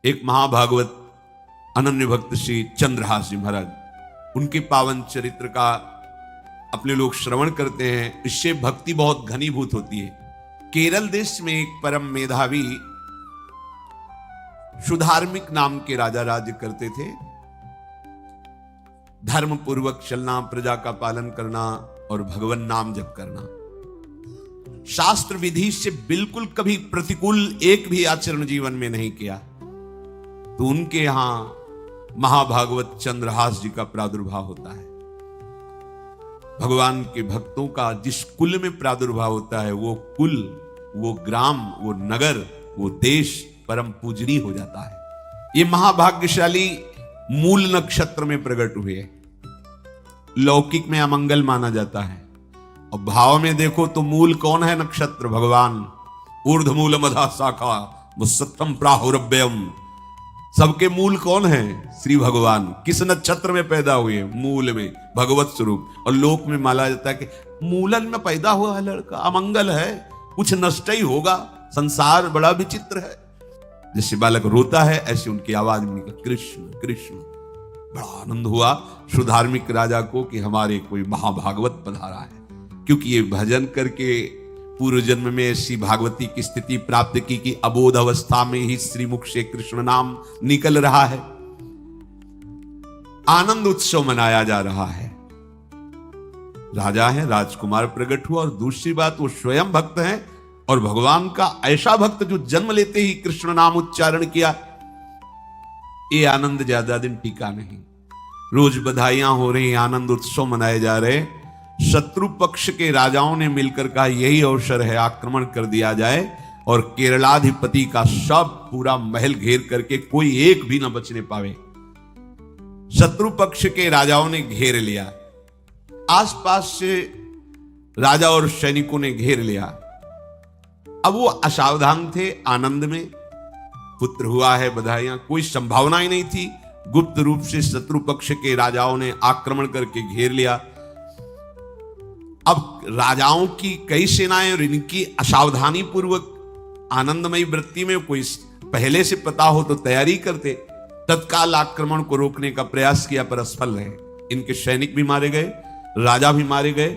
एक महाभागवत अनन्य भक्त श्री चंद्रहास जी महाराज, उनके पावन चरित्र का अपने लोग श्रवण करते हैं, इससे भक्ति बहुत घनीभूत होती है। केरल देश में एक परम मेधावी सुधार्मिक नाम के राजा राज्य करते थे। धर्म पूर्वक चलना, प्रजा का पालन करना और भगवान नाम जप करना, शास्त्र विधि से बिल्कुल कभी प्रतिकूल एक भी आचरण जीवन में नहीं किया। तो उनके यहां महाभागवत चंद्रहास जी का प्रादुर्भाव होता है। भगवान के भक्तों का जिस कुल में प्रादुर्भाव होता है, वो कुल, वो ग्राम, वो नगर, वो देश परम पूजनीय हो जाता है। ये महाभाग्यशाली मूल नक्षत्र में प्रकट हुए। लौकिक में अमंगल माना जाता है और भाव में देखो तो मूल कौन है? नक्षत्र भगवान। ऊर्ध्व मूल मधा शाखा मुसत्तम प्राहुरव्ययम। सबके मूल कौन है? श्री भगवान। किस नक्षत्र में पैदा हुए? मूल में, भगवत स्वरूप। और लोक में माना जाता है कि मूलन में पैदा हुआ है लड़का, अमंगल है, कुछ नष्ट ही होगा, संसार बड़ा विचित्र है। जैसे बालक रोता है ऐसे उनकी आवाज में निकल कृष्ण कृष्ण। बड़ा आनंद हुआ सुधार्मिक राजा को कि हमारे कोई महाभागवत पधारा है, क्योंकि ये भजन करके पूर्व जन्म में ऐसी भागवती की स्थिति प्राप्त की कि अबोध अवस्था में ही श्रीमुख से कृष्ण नाम निकल रहा है। आनंद उत्सव मनाया जा रहा है। राजा है, राजकुमार प्रकट हुआ, और दूसरी बात वो स्वयं भक्त हैं और भगवान का ऐसा भक्त जो जन्म लेते ही कृष्ण नाम उच्चारण किया। ये आनंद ज्यादा दिन टिका नहीं। रोज बधाइयां हो रही, आनंद उत्सव मनाए जा रहे। शत्रु पक्ष के राजाओं ने मिलकर कहा यही अवसर है, आक्रमण कर दिया जाए और केरलाधिपति का सब पूरा महल घेर करके कोई एक भी न बचने पावे। शत्रु पक्ष के राजाओं ने घेर लिया, आसपास से राजा और सैनिकों ने घेर लिया। अब वो असावधान थे, आनंद में पुत्र हुआ है, बधाइयां, कोई संभावना ही नहीं थी। गुप्त रूप से शत्रु पक्ष के राजाओं ने आक्रमण करके घेर लिया। अब राजाओं की कई सेनाएं और इनकी असावधानी पूर्वक आनंदमयी वृत्ति में कोई पहले से पता हो तो तैयारी करते, तत्काल आक्रमण को रोकने का प्रयास किया पर असफल रहे। इनके सैनिक भी मारे गए, राजा भी मारे गए,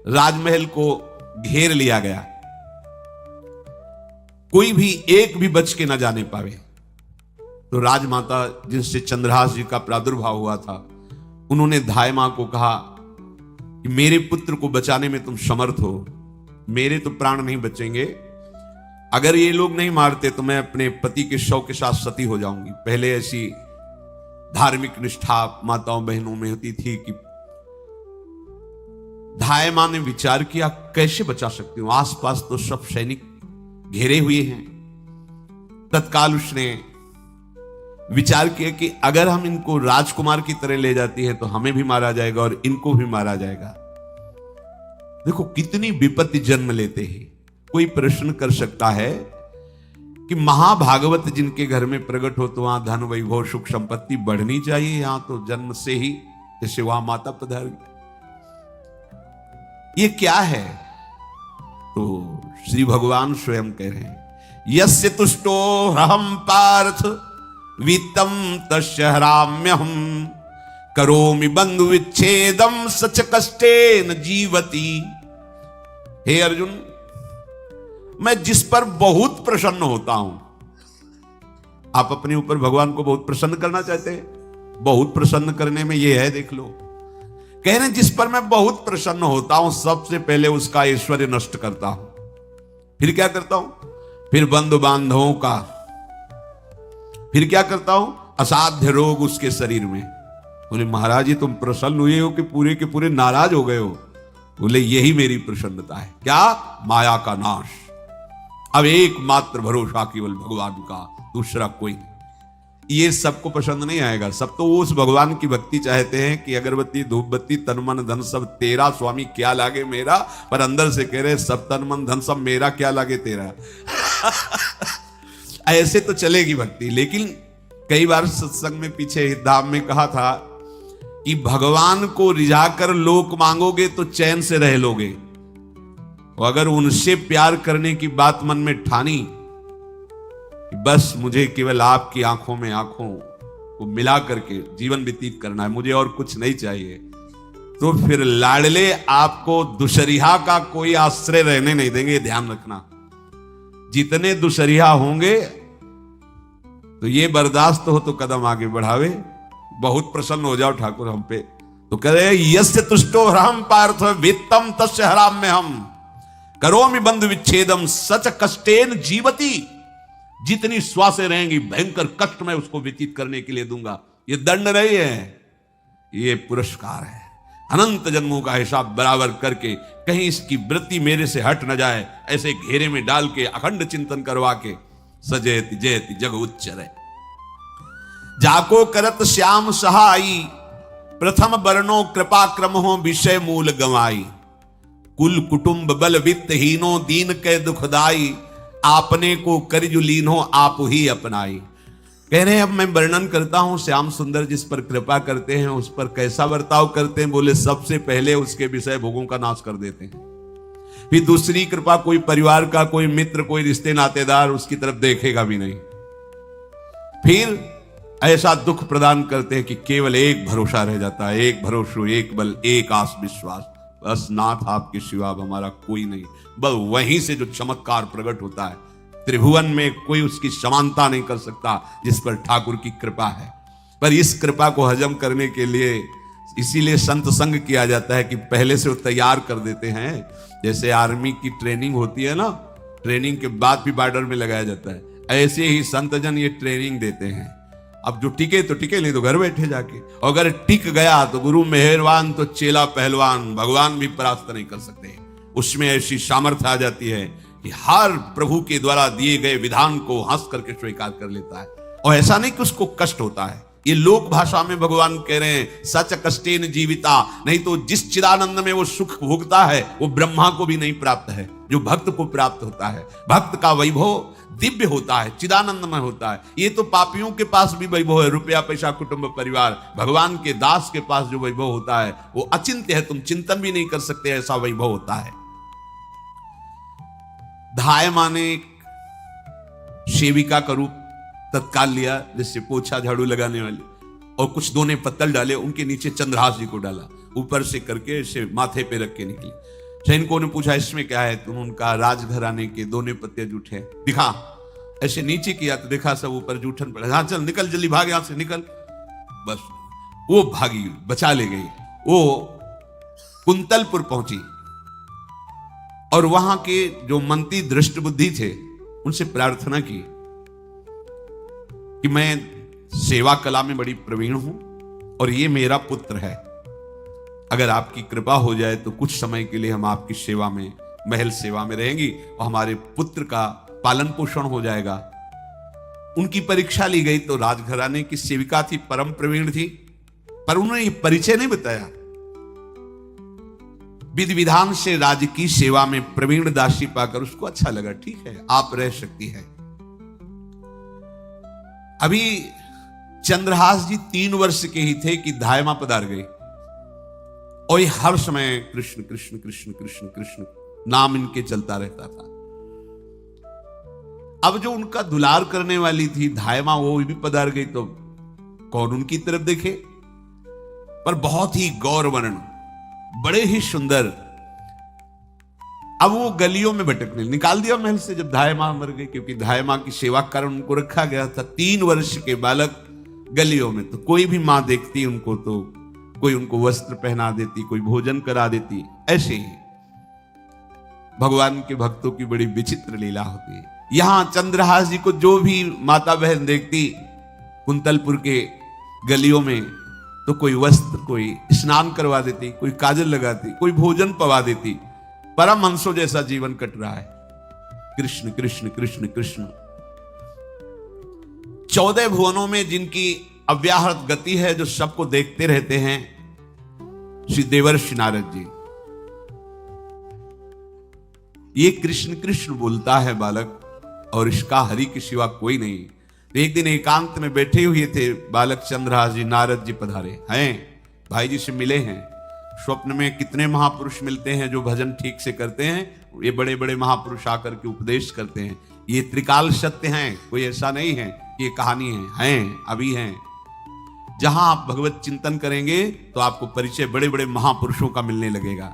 राजमहल को घेर लिया गया, कोई भी एक भी बच के न जाने पावे। तो राजमाता जिनसे चंद्रहास जी का प्रादुर्भाव हुआ था, उन्होंने धाय मां को कहा कि मेरे पुत्र को बचाने में तुम समर्थ हो, मेरे तो प्राण नहीं बचेंगे, अगर ये लोग नहीं मारते तो मैं अपने पति के शव के साथ सती हो जाऊंगी। पहले ऐसी धार्मिक निष्ठा माताओं बहनों में होती थी कि धाय मां ने विचार किया कैसे बचा सकती हूं, आसपास तो सब सैनिक घेरे हुए हैं। तत्काल उसने विचार किया कि अगर हम इनको राजकुमार की तरह ले जाती है तो हमें भी मारा जाएगा और इनको भी मारा जाएगा। देखो कितनी विपत्ति जन्म लेते हैं। कोई प्रश्न कर सकता है कि महाभागवत जिनके घर में प्रकट हो तो वहां धन वैभव सुख संपत्ति बढ़नी चाहिए, यहां तो जन्म से ही जैसे वहां माता पधार, ये क्या है? तो श्री भगवान स्वयं कह रहे हैं यस्य तुष्टो रहम पार्थ वित्तम तस्य हराम्यहम करोमि बंधु विच्छेदम सच कष्टेन जीवति। हे अर्जुन, मैं जिस पर बहुत प्रसन्न होता हूं, आप अपने ऊपर भगवान को बहुत प्रसन्न करना चाहते हैं? बहुत प्रसन्न करने में यह है, देख लो, कह रहे जिस पर मैं बहुत प्रसन्न होता हूं सबसे पहले उसका ऐश्वर्य नष्ट करता हूं। फिर क्या करता हूं? फिर बंधु बांधवों का, फिर क्या करता हूं? असाध्य रोग उसके शरीर में। बोले महाराज जी तुम प्रसन्न हुए हो कि पूरे के पूरे नाराज हो गए हो? बोले यही मेरी प्रसन्नता है। क्या? माया का नाश। अब एकमात्र भरोसा केवल भगवान का, दूसरा कोई नहीं। ये सबको पसंद नहीं आएगा। सब तो उस भगवान की भक्ति चाहते हैं कि अगरबत्ती धूप बत्ती तन मन धन सब तेरा, स्वामी क्या लागे मेरा, पर अंदर से कह रहे सब तन मन धन सब मेरा, क्या लागे तेरा। ऐसे तो चलेगी भक्ति। लेकिन कई बार सत्संग में पीछे धाम में कहा था कि भगवान को रिझाकर लोक मांगोगे तो चैन से रह लोगे, और अगर उनसे प्यार करने की बात मन में ठानी कि बस मुझे केवल आपकी आंखों में आंखों को मिला करके जीवन व्यतीत करना है, मुझे और कुछ नहीं चाहिए। तो फिर लाडले आपको दुशरिया का कोई आश्रय रहने नहीं देंगे, ध्यान रखना। जितने दुशरिया होंगे तो ये बर्दाश्त हो तो कदम आगे बढ़ावे। बहुत प्रसन्न हो जाओ ठाकुर हम पे, तो कह रहे यस्य तुष्टो ह्रहम पार्थ वित्तम तस्य हराम्य हम करोमि बंधु विच्छेदम सच कष्टेन जीवती। जितनी श्वासें रहेंगी भयंकर कष्ट में उसको व्यतीत करने के लिए दूंगा। ये दंड नहीं है, ये पुरस्कार है। अनंत जन्मों का हिसाब बराबर करके कहीं इसकी वृत्ति मेरे से हट न जाए, ऐसे घेरे में डाल के अखंड चिंतन करवा के सजयति जयति जग उच्चर जाको करत श्याम सहाई प्रथम बरनो कृपा क्रम हो विषय मूल गवाई कुल कुटुंब बल वित्त हीनो दीन के दुखदाई आपने को करजु लीनो आप ही अपनाई। कह रहे हैं अब मैं वर्णन करता हूं श्याम सुंदर जिस पर कृपा करते हैं उस पर कैसा बर्ताव करते हैं। बोले सबसे पहले उसके विषय भोगों का नाश कर देते हैं, फिर दूसरी कृपा कोई परिवार का कोई मित्र कोई रिश्ते नातेदार उसकी तरफ देखेगा भी नहीं। फिर ऐसा दुख प्रदान करते हैं कि केवल एक भरोसा रह जाता है, एक भरोसा एक बल एक आस विश्वास, बस नाथ आपके सिवा अब हमारा कोई नहीं। बस वहीं से जो चमत्कार प्रकट होता है, त्रिभुवन में कोई उसकी समानता नहीं कर सकता जिस पर ठाकुर की कृपा है। पर इस कृपा को हजम करने के लिए इसीलिए संत संग किया जाता है कि पहले से वो तैयार कर देते हैं। जैसे आर्मी की ट्रेनिंग होती है ना, ट्रेनिंग के बाद भी बॉर्डर में लगाया जाता है, ऐसे ही संतजन ये ट्रेनिंग देते हैं। अब जो टिके तो टिके, नहीं तो घर बैठे जाके। और अगर टिक गया तो गुरु मेहरबान तो चेला पहलवान, भगवान भी परास्त नहीं कर सकते। उसमें ऐसी सामर्थ्य आ जाती है कि हर प्रभु के द्वारा दिए गए विधान को हंस करके स्वीकार कर लेता है। और ऐसा नहीं कि उसको कष्ट होता है। ये लोक भाषा में भगवान कह रहे हैं सच कष्टेन जीविता, नहीं तो जिस चिदानंद में वो सुख भोगता है वो ब्रह्मा को भी नहीं प्राप्त है जो भक्त को प्राप्त होता है। भक्त का वैभव दिव्य होता है, चिदानंदमय होता है। ये तो पापियों के पास भी वैभव है, रुपया पैसा कुटुंब परिवार। भगवान के दास के पास जो वैभव होता है वो अचिंत्य है, तुम चिंतन भी नहीं कर सकते, ऐसा वैभव होता है। धाय माने सेविका का रूप तत्काल लिया, जिससे पोछा झाड़ू लगाने वाली, और कुछ दोने पत्तल डाले, उनके नीचे चंद्रहास जी को डाला, ऊपर से करके इसे माथे पे रख के निकली। सैनिकों ने पूछा इसमें क्या है, तुम उनका राजघराने के दोने पत्ते जूठे दिखा। ऐसे नीचे किया तो देखा सब ऊपर जूठन पड़े। हाँ चल निकल जल्दी भाग यहां से निकल। बस वो भागी, बचा ले गई। वो कुंतलपुर पहुंची और वहां के जो मंत्री दृष्ट बुद्धि थे उनसे प्रार्थना की कि मैं सेवा कला में बड़ी प्रवीण हूं और ये मेरा पुत्र है, अगर आपकी कृपा हो जाए तो कुछ समय के लिए हम आपकी सेवा में, महल सेवा में रहेंगी और हमारे पुत्र का पालन पोषण हो जाएगा। उनकी परीक्षा ली गई तो राजघराने की सेविका थी, परम प्रवीण थी, पर उन्होंने ये परिचय नहीं बताया। विधि विधान से राज्य की सेवा में प्रवीण दासी पाकर उसको अच्छा लगा, ठीक है आप रह सकती है। अभी चंद्रहास जी 3 वर्ष के ही थे कि धायमा पधार गई और ये हर समय कृष्ण कृष्ण कृष्ण कृष्ण कृष्ण नाम इनके चलता रहता था। अब जो उनका दुलार करने वाली थी धायमा, वो भी पधार गई तो कौन उनकी तरफ देखे। पर बहुत ही गौर वर्ण, बड़े ही सुंदर। अब वो गलियों में भटकने, निकाल दिया महल से जब धायमा मर गई, क्योंकि धायमा की सेवा कारण उनको रखा गया था। 3 वर्ष के बालक गलियों में, तो कोई भी मां देखती उनको तो कोई उनको वस्त्र पहना देती, कोई भोजन करा देती। ऐसे ही भगवान के भक्तों की बड़ी विचित्र लीला होती है। यहां चंद्रहास जी को जो भी माता बहन देखती कुंतलपुर के गलियों में, तो कोई वस्त्र, कोई स्नान करवा देती, कोई काजल लगाती, कोई भोजन पवा देती। परमहंसों जैसा जीवन कट रहा है। कृष्ण कृष्ण कृष्ण कृष्ण। 14 भुवनों में जिनकी अव्याहत गति है, जो सबको देखते रहते हैं, श्री देवर्षि नारद जी। ये कृष्ण कृष्ण बोलता है बालक और इसका हरि के सिवा कोई नहीं। तो एक दिन एकांत में बैठे हुए थे बालक चंद्रहास जी, नारद जी पधारे हैं, भाई जी से मिले हैं। स्वप्न में कितने महापुरुष मिलते हैं जो भजन ठीक से करते हैं, ये बड़े बड़े महापुरुष आकर के उपदेश करते हैं। ये त्रिकाल सत्य हैं, कोई ऐसा नहीं है कि ये कहानी हैं, अभी हैं। जहां आप भगवत चिंतन करेंगे तो आपको परिचय बड़े बड़े महापुरुषों का मिलने लगेगा।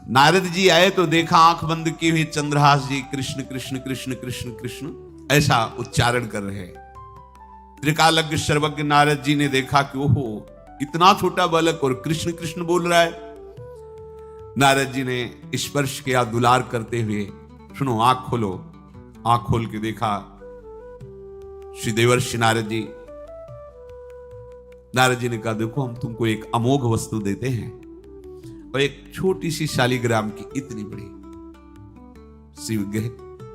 नारद जी आए तो देखा आंख बंद किए हुए चंद्रहास जी कृष्ण कृष्ण कृष्ण कृष्ण कृष्ण ऐसा उच्चारण कर रहे हैं। त्रिकालज्ञ सर्वज्ञ नारद जी ने देखा कि ओहो, इतना छोटा बालक और कृष्ण कृष्ण बोल रहा है। नारद जी ने स्पर्श किया दुलार करते हुए, सुनो आंख खोलो। आंख खोल के देखा श्री देवर्षि नारद जी। नारद जी ने कहा देखो हम तुमको एक अमोघ वस्तु देते हैं, और एक छोटी सी शालिग्राम की इतनी बड़ी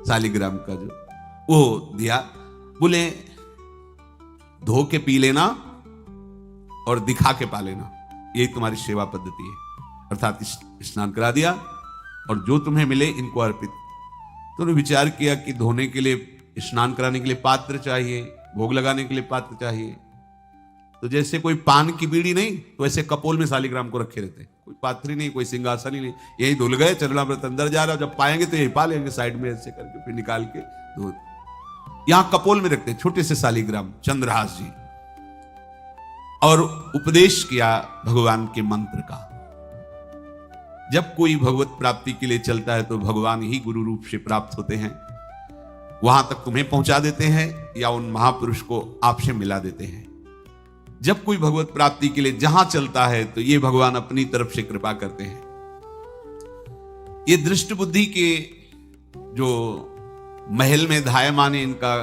शालिग्राम का जो वो दिया। बोले धो के पी लेना और दिखा के पा लेना, यही तुम्हारी सेवा पद्धति है। अर्थात स्नान करा दिया और जो तुम्हें मिले इनको अर्पित। तो उन्होंने विचार किया कि धोने के लिए, स्नान कराने के लिए पात्र चाहिए, भोग लगाने के लिए पात्र चाहिए। तो जैसे कोई पान की बीड़ी नहीं, तो ऐसे कपोल में शालिग्राम को रखे रहते, कोई पात्री नहीं, कोई सिंहासन ही नहीं, यही धुल गए। चरणामृत अंदर जा रहा, जब पाएंगे तो यही पा लेंगे, साइड में ऐसे करके फिर निकाल के धो। यहां कपोल में रखते छोटे से शालिग्राम चंद्रहास जी। और उपदेश किया भगवान के मंत्र का। जब कोई भगवत प्राप्ति के लिए चलता है तो भगवान ही गुरु रूप से प्राप्त होते हैं, वहां तक तुम्हें पहुंचा देते हैं या उन महापुरुष को आपसे मिला देते हैं। जब कोई भगवत प्राप्ति के लिए जहां चलता है तो ये भगवान अपनी तरफ से कृपा करते हैं। ये दृष्ट बुद्धि के जो महल में धायमान ने इनका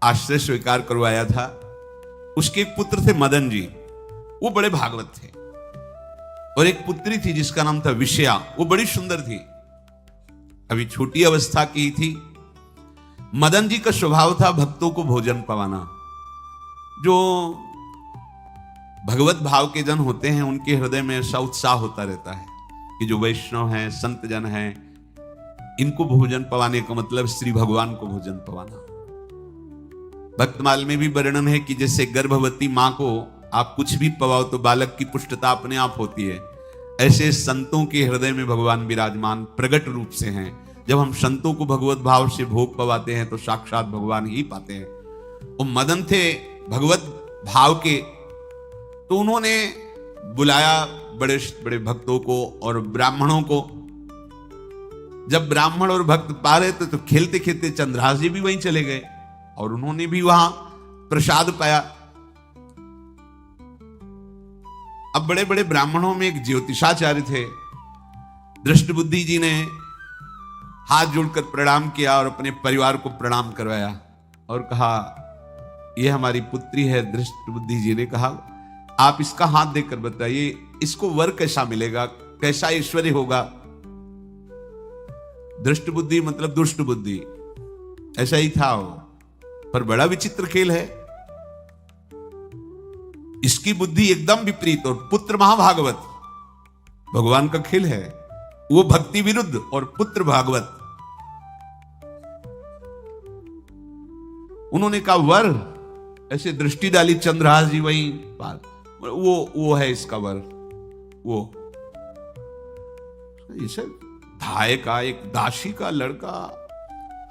आश्रय स्वीकार करवाया था, उसके एक पुत्र थे मदन जी, वो बड़े भागवत थे। और एक पुत्री थी जिसका नाम था विषया, वो बड़ी सुंदर थी, अभी छोटी अवस्था की थी। मदन जी का स्वभाव था भक्तों को भोजन पवाना। जो भगवत भाव के जन होते हैं उनके हृदय में ऐसा उत्साह होता रहता है कि जो वैष्णव हैं, संत जन हैं, इनको भोजन पवाने का मतलब श्री भगवान को भोजन पवाना। भक्तमाल में भी वर्णन है कि जैसे गर्भवती मां को आप कुछ भी पवाओ तो बालक की पुष्टता अपने आप होती है, ऐसे संतों के हृदय में भगवान विराजमान प्रगट रूप से हैं। जब हम संतों को भगवत भाव से भोग पवाते हैं तो साक्षात भगवान ही पाते हैं। वो मदन थे भगवत भाव के, तो उन्होंने बुलाया बड़े बड़े भक्तों को और ब्राह्मणों को। जब ब्राह्मण और भक्त पा रहे थे तो खेलते खेलते चंद्रहास जी भी वहीं चले गए और उन्होंने भी वहां प्रसाद पाया। अब बड़े बड़े ब्राह्मणों में एक ज्योतिषाचार्य थे। दृष्ट बुद्धि जी ने हाथ जोड़कर प्रणाम किया और अपने परिवार को प्रणाम करवाया और कहा यह हमारी पुत्री है। दृष्ट बुद्धि जी ने कहा आप इसका हाथ देकर बताइए इसको वर कैसा मिलेगा, कैसा ऐश्वर्य होगा। दृष्ट बुद्धि मतलब दुष्ट बुद्धि, ऐसा ही था वो। पर बड़ा विचित्र खेल है, इसकी बुद्धि एकदम विपरीत और पुत्र महाभागवत। भगवान का खेल है, वो भक्ति विरुद्ध और पुत्र भागवत। उन्होंने कहा वर, ऐसे दृष्टि डाली चंद्रहास जी वहीं पार, वो है इसका वर। वो इसे धाय का एक दासी का लड़का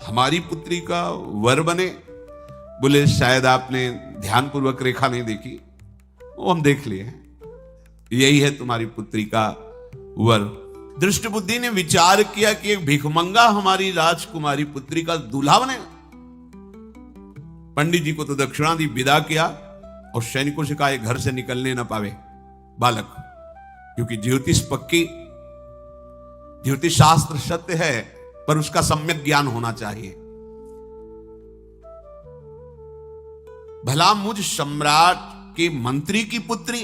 हमारी पुत्री का वर बने। बोले शायद आपने ध्यानपूर्वक रेखा नहीं देखी, वो हम देख लिए, यही है तुम्हारी पुत्री का वर। दृष्ट बुद्धि ने विचार किया कि एक भिखमंगा हमारी राजकुमारी पुत्री का दूल्हा बने। पंडित जी को तो दक्षिणा दी, विदा किया और सैनिकों से कहा घर से निकलने ना पावे बालक, क्योंकि ज्योतिष पक्की, ज्योतिष शास्त्र सत्य है पर उसका सम्यक ज्ञान होना चाहिए। भला मुझ सम्राट के मंत्री की पुत्री,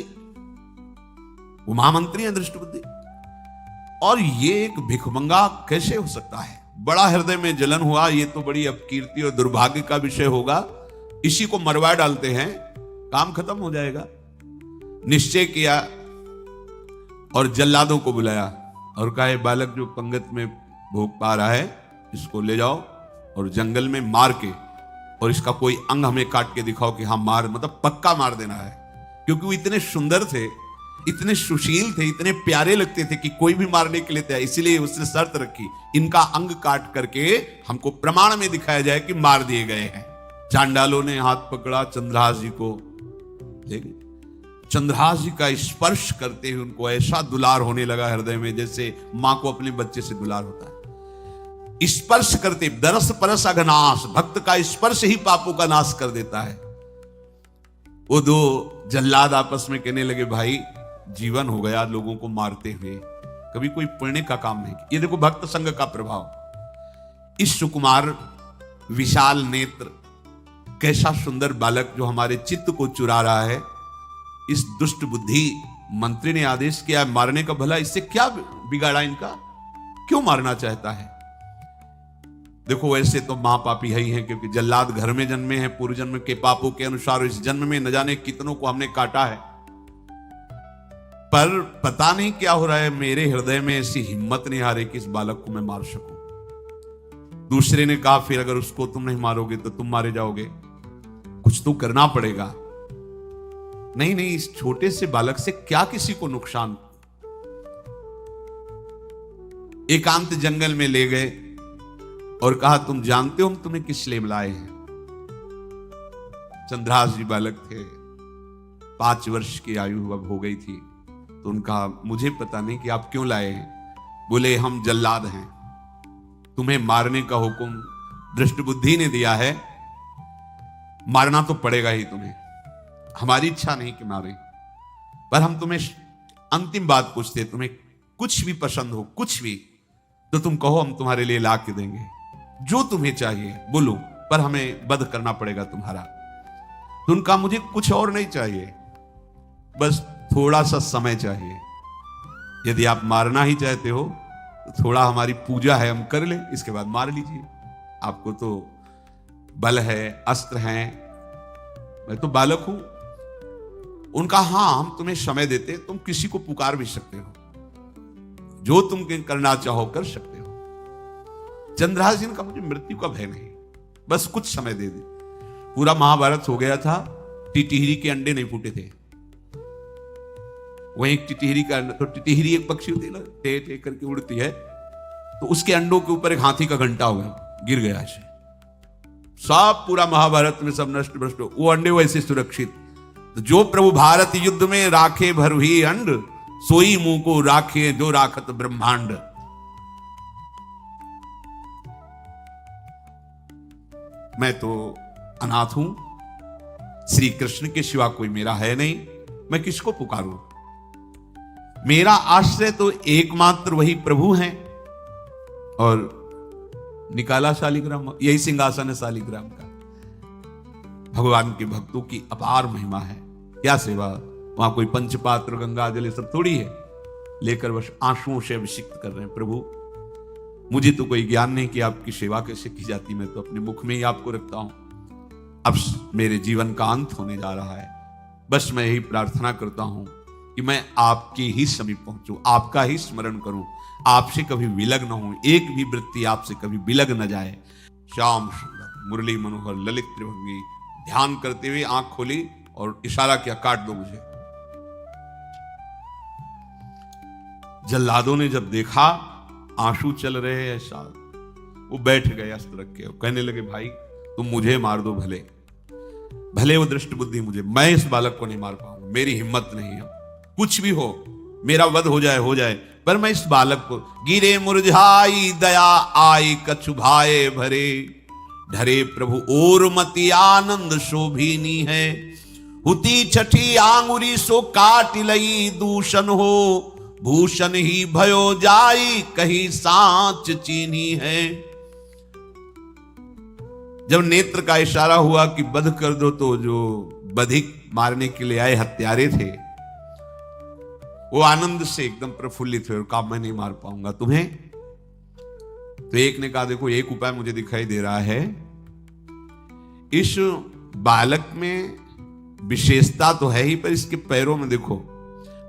वो महामंत्री है दृष्ट बुद्धि, और ये एक भिखमंगा कैसे हो सकता है। बड़ा हृदय में जलन हुआ, ये तो बड़ी अपकीर्ति और दुर्भाग्य का विषय होगा, इसी को मरवा डालते हैं, काम खत्म हो जाएगा। निश्चय किया और जल्लादों को बुलाया और कहा बालक जो पंगत में भोग पा रहा है इसको ले जाओ और जंगल में मार के, और इसका कोई अंग हमें काट के दिखाओ कि हाँ मार, मतलब पक्का मार देना है। क्योंकि वो इतने सुंदर थे इतने सुशील थे, इतने प्यारे लगते थे कि कोई भी मारने के लिए तैयार। इसीलिए उसने शर्त रखी, इनका अंग काट करके हमको प्रमाण में दिखाया जाए कि मार दिए गए हैं। चांडालों ने हाथ पकड़ा, चंद्रहास जी को ले गए। चंद्रहास जी का स्पर्श करते हुए उनको ऐसा दुलार होने लगा हृदय में, जैसे मां को अपने बच्चे से दुलार होता है। स्पर्श करते, दरस परस अघनाश, भक्त का स्पर्श ही पापों का नाश कर देता है। वो दो जल्लाद आपस में कहने लगे, भाई जीवन हो गया लोगों को मारते हुए, कभी कोई पुण्य का काम नहीं। ये देखो भक्त संग का प्रभाव। इस सुकुमार विशाल नेत्र, कैसा सुंदर बालक जो हमारे चित्त को चुरा रहा है, इस दुष्ट बुद्धि मंत्री ने आदेश किया मारने का। भला इससे क्या बिगाड़ा इनका, क्यों मारना चाहता है? देखो वैसे तो मां पापी है ही है, क्योंकि जल्लाद घर में जन्मे हैं, पूर्व जन्म के पापों के अनुसार इस जन्म में न जाने कितनों को हमने काटा है। पर पता नहीं क्या हो रहा है, मेरे हृदय में ऐसी हिम्मत नहीं आ रही कि इस बालक को मैं मार सकूं। दूसरे ने कहा, फिर अगर उसको तुम नहीं मारोगे तो तुम मारे जाओगे, कुछ तो करना पड़ेगा। नहीं नहीं, इस छोटे से बालक से क्या किसी को नुकसान। एकांत जंगल में ले गए और कहा, तुम जानते हो हम तुम्हें किस लिए बुलाए हैं? चंद्रहास जी बालक थे, 5 वर्ष की आयु अब हो गई थी। तो उनका, मुझे पता नहीं कि आप क्यों लाए हैं। बोले, हम जल्लाद हैं, तुम्हें मारने का हुक्म दृष्ट बुद्धि ने दिया है, मारना तो पड़ेगा ही तुम्हें। हमारी इच्छा नहीं कि मारे, पर हम तुम्हें अंतिम बात पूछते, तुम्हें कुछ भी पसंद हो, कुछ भी, तो तुम कहो, हम तुम्हारे लिए ला के देंगे। जो तुम्हें चाहिए बोलो, पर हमें वध करना पड़ेगा तुम्हारा। तो उनका, मुझे कुछ और नहीं चाहिए, बस थोड़ा सा समय चाहिए। यदि आप मारना ही चाहते हो तो थोड़ा हमारी पूजा है, हम कर लें, इसके बाद मार लीजिए। आपको तो बल है, अस्त्र हैं, मैं तो बालक हूं। उनका, हां हम तुम्हें समय देते, तुम किसी को पुकार भी सकते हो, जो तुम करना चाहो कर सकते हो। चंद्रहास जी ने कहा, मुझे मृत्यु का भय नहीं, बस कुछ समय दे दे। पूरा महाभारत हो गया था, टिटिहरी के अंडे नहीं फूटे थे। वहीं टिटिहरी का, तो टिटिहरी एक पक्षी होती है ना, टे टे करके उड़ती है, तो उसके अंडों के ऊपर एक हाथी का घंटा हो गया, गिर गया ऐसे। सब पूरा महाभारत में सब नष्ट भ्रष्ट, वो अंडे वैसे सुरक्षित। तो जो प्रभु भारत युद्ध में राखे भरुही अंड, सोई मुंह को राखे जो राखत ब्रह्मांड। मैं तो अनाथ हूं, श्री कृष्ण के सिवा कोई मेरा है नहीं, मैं किसको पुकारूं? मेरा आश्रय तो एकमात्र वही प्रभु हैं। और निकाला शालिग्राम, यही सिंहासन है शालिग्राम का। भगवान के भक्तों की अपार महिमा है। क्या सेवा, वहां कोई पंचपात्र गंगा जल सब थोड़ी है, लेकर बस आंसुओं से अभिषिक्त कर रहे हैं। प्रभु मुझे तो कोई ज्ञान नहीं कि आपकी सेवा कैसे की जाती, मैं तो अपने मुख में ही आपको रखता हूं। अब मेरे जीवन का अंत होने जा रहा है, बस मैं यही प्रार्थना करता हूं कि मैं आपके ही समीप पहुंचूं, आपका ही स्मरण करूं, आपसे कभी विलग न हूं, एक भी वृत्ति आपसे कभी विलग न जाए। श्याम सुंदर मुरली मनोहर ललित त्रिभंगी, ध्यान करते हुए आंख खोली और इशारा किया, काट दो मुझे। जल्लादों ने जब देखा आंसू चल रहे हैं ऐसा, वो बैठ गए अस्त्र रख के, कहने लगे, भाई तुम मुझे मार दो, भले भले वो दृष्ट बुद्धि मुझे, मैं इस बालक को नहीं मार पाऊंगा, मेरी हिम्मत नहीं है, कुछ भी हो, मेरा वध हो जाए, पर मैं इस बालक को। गिरे मुरझाई दया आई कछु भाए भरे, ढरे प्रभु और मति आनंद शोभिनी है। हुती छठी आंगुरी सो काट लई दूषण हो, भूषण ही भयो जाई कही सांच चीनी है। जब नेत्र का इशारा हुआ कि वध कर दो, तो जो बधिक मारने के लिए आए हत्यारे थे वो आनंद से एकदम प्रफुल्लित हुए और कहा, मैं नहीं मार पाऊंगा तुम्हें। तो एक ने कहा, देखो एक उपाय मुझे दिखाई दे रहा है, इस बालक में विशेषता तो है ही, पर इसके पैरों में देखो,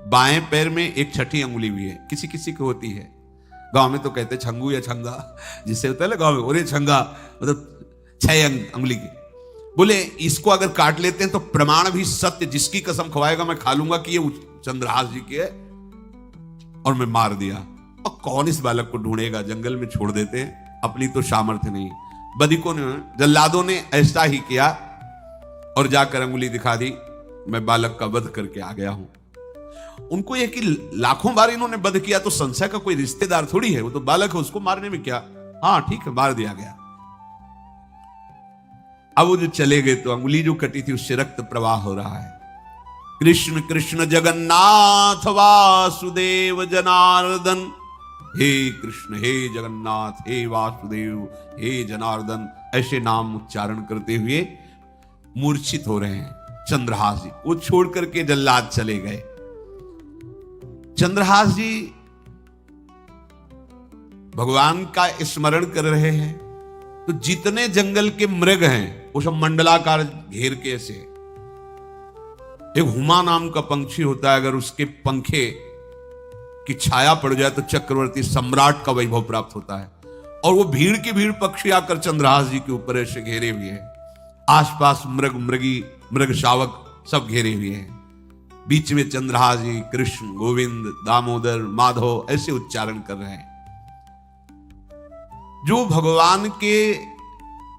बाएं पैर में एक छठी अंगुली भी है, किसी किसी को होती है। गांव में तो कहते छंगू या छंगा, जिससे होता है ना गांव में, और ये छंगा मतलब 6 अंगुली की। बोले इसको अगर काट लेते हैं तो प्रमाण भी सत्य, जिसकी कसम खवाएगा मैं खा लूंगा कि ये चंद्रहास जी के और मैं मार दिया। और कौन इस बालक को ढूंढेगा, जंगल में छोड़ देते हैं, अपनी तो सामर्थ्य नहीं। बदिकों ने, जल्लादों ने ऐसा ही किया और जाकर अंगुली दिखा दी, मैं बालक का वध करके आ गया हूं। उनको यह कि लाखों बार इन्होंने वध किया तो संशय का कोई रिश्तेदार थोड़ी है, वो तो बालक है, उसको मारने में क्या। हाँ ठीक है, मार दिया गया। अब वो जो चले गए तो अंगुली जो कटी थी उससे रक्त प्रवाह हो रहा है। कृष्ण कृष्ण जगन्नाथ वासुदेव जनार्दन, हे कृष्ण हे जगन्नाथ हे वासुदेव हे जनार्दन, ऐसे नाम उच्चारण करते हुए मूर्छित हो रहे हैं चंद्रहास जी। वो छोड़ करके जल्लाद चले गए। चंद्रहास जी भगवान का स्मरण कर रहे हैं तो जितने जंगल के मृग हैं वो सब मंडलाकार घेर के ऐसे। एक हुमा नाम का पंछी होता है, अगर उसके पंखे की छाया पड़ जाए तो चक्रवर्ती सम्राट का वैभव प्राप्त होता है। और वो भीड़ की भीड़ पक्षी आकर चंद्रहास जी के ऊपर ऐसे घेरे हुए हैं। आसपास मृग मृगी मृग शावक सब घेरे हुए हैं। बीच में चंद्रहास जी कृष्ण गोविंद दामोदर माधव ऐसे उच्चारण कर रहे हैं। जो भगवान के